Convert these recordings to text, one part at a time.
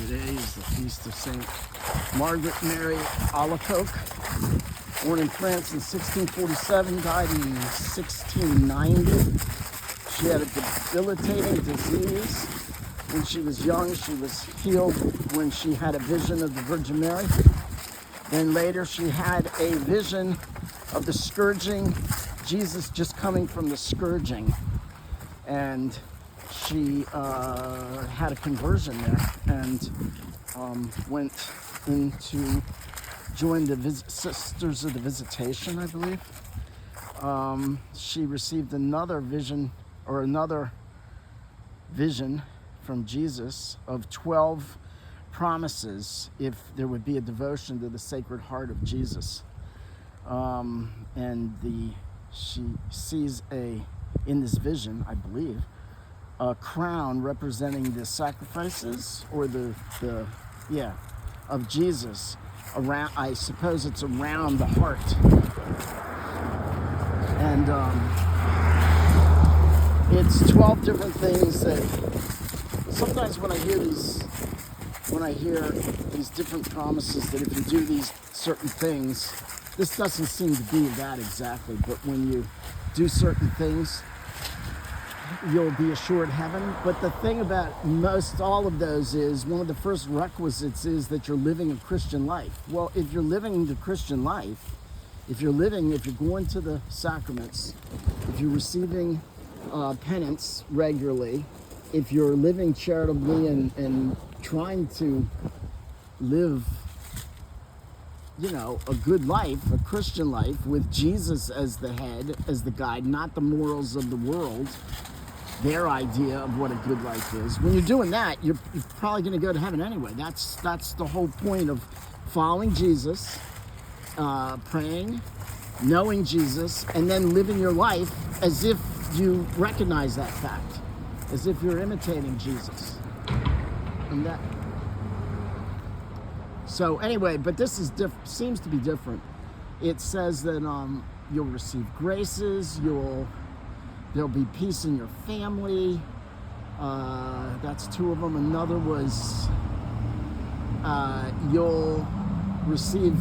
Today is the feast of Saint Margaret Mary Alacoque, born in France in 1647, died in 1690. She had a debilitating disease. When she was young, she was healed when she had a vision of the Virgin Mary. Then later she had a vision of the scourging, Jesus just coming from the scourging. And she had a conversion there and went into, joined the Sisters of the Visitation, I believe. She received another vision from Jesus of 12 promises if there would be a devotion to the Sacred Heart of Jesus. She sees in this vision, I believe, a crown representing the sacrifices or of Jesus around. I suppose it's around the heart, and it's 12 different things that sometimes when I hear these different promises that if you do these certain things, this doesn't seem to be that exactly, but when you do certain things, you'll be assured heaven. But the thing about all of those is one of the first requisites is that you're living a Christian life. Well, if you're living the Christian life, if you're going to the sacraments, if you're receiving penance regularly, if you're living charitably and trying to live, a good life, a Christian life with Jesus as the head, as the guide, not the morals of the world, their idea of what a good life is. When you're doing that, you're probably going to go to heaven anyway. That's the whole point of following Jesus, praying, knowing Jesus, and then living your life as if you recognize that fact, as if you're imitating Jesus. And that. So anyway, but this is seems to be different. It says that you'll receive graces, there'll be peace in your family. That's two of them. Another was you'll receive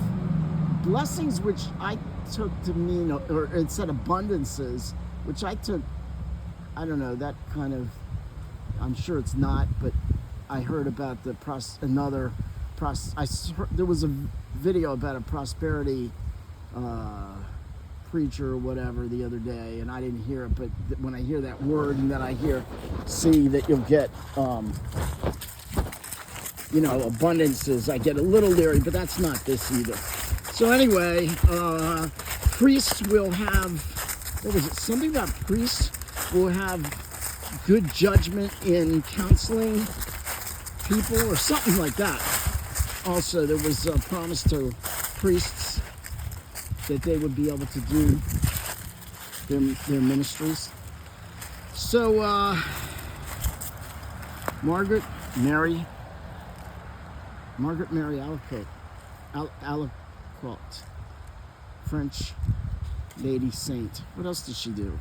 blessings, which I took to mean, or it said abundances, which I took, I don't know, that kind of, I'm sure it's not, but I heard about there was a video about a prosperity preacher or whatever the other day, and I didn't hear it, but when I hear that word and then I see that you'll get abundances, I get a little leery, but that's not this either. So anyway, priests will have, something about priests will have good judgment in counseling people or something like that. Also, there was a promise to priests that they would be able to do their ministries. So, Margaret Mary Alacoque, French lady saint. What else did she do?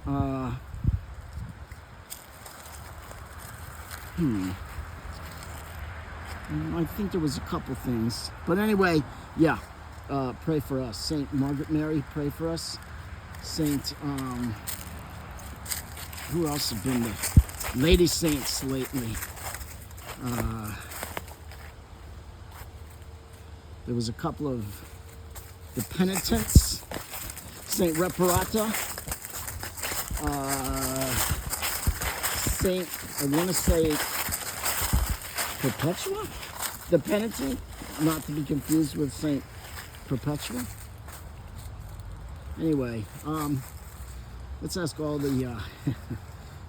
I think there was a couple things. But anyway, yeah. Pray for us. Saint Margaret Mary, pray for us. Saint, who else have been the lady saints lately? There was a couple of the penitents. Saint Reparata. Saint, I want to say Perpetua? The penitent, not to be confused with Saint Perpetua. Anyway, let's ask all the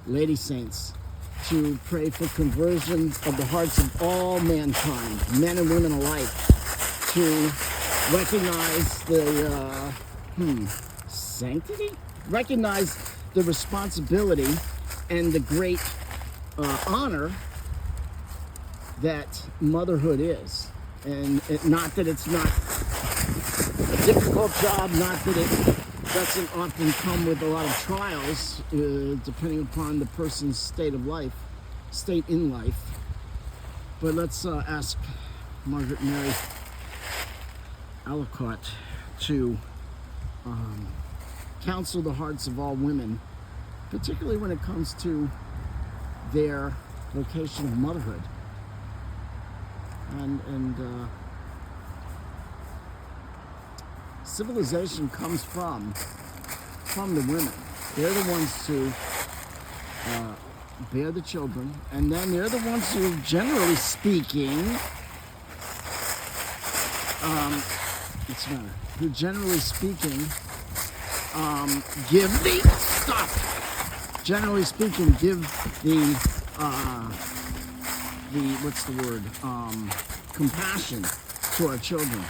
lady saints to pray for conversion of the hearts of all mankind, men and women alike, to recognize the sanctity, recognize the responsibility and the great honor that motherhood is. And not that it's not a difficult job, not that it doesn't often come with a lot of trials, depending upon the person's state in life. But let's ask Margaret Mary Alacoque to counsel the hearts of all women, particularly when it comes to their vocation of motherhood. And civilization comes from the women. They're the ones to bear the children, and then they're the ones who, generally speaking, give the compassion to our children.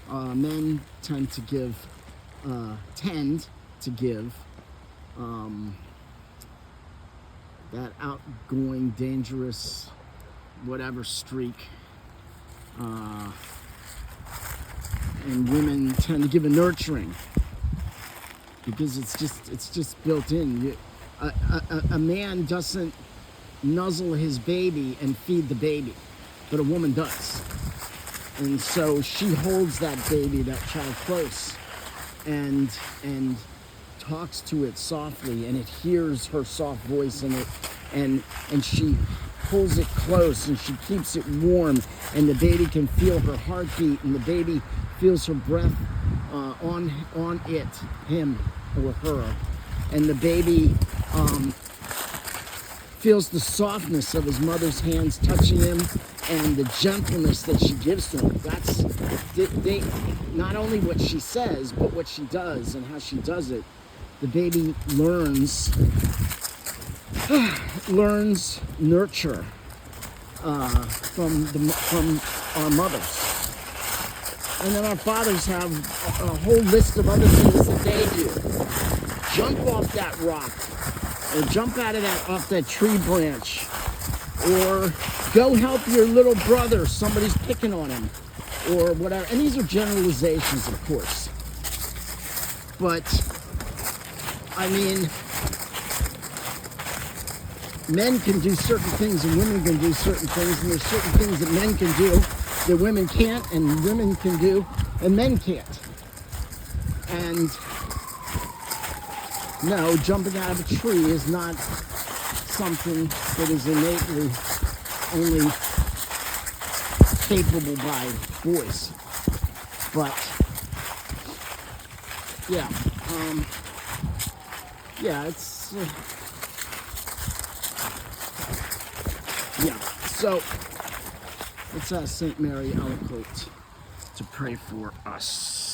Men tend to give that outgoing, dangerous, whatever streak, and women tend to give a nurturing, because it's just built in. A man doesn't nuzzle his baby and feed the baby, but a woman does. And so she holds that baby, that child, close, and talks to it softly, and it hears her soft voice in it, and she pulls it close, and she keeps it warm, and the baby can feel her heartbeat, and the baby feels her breath on it, him or her, and the baby feels the softness of his mother's hands touching him, and the gentleness that she gives to him. That's not only what she says, but what she does and how she does it. The baby learns nurture from our mothers. And then our fathers have a whole list of other things that they do. Jump off that rock, or jump off that tree branch, or go help your little brother, somebody's picking on him, or whatever. And these are generalizations, of course. But, I mean, men can do certain things and women can do certain things, and there's certain things that men can do that women can't, and women can do and men can't. And no, jumping out of a tree is not something that is innately only capable by boys. But it's so let's ask Saint Mary Alacoque to pray for us.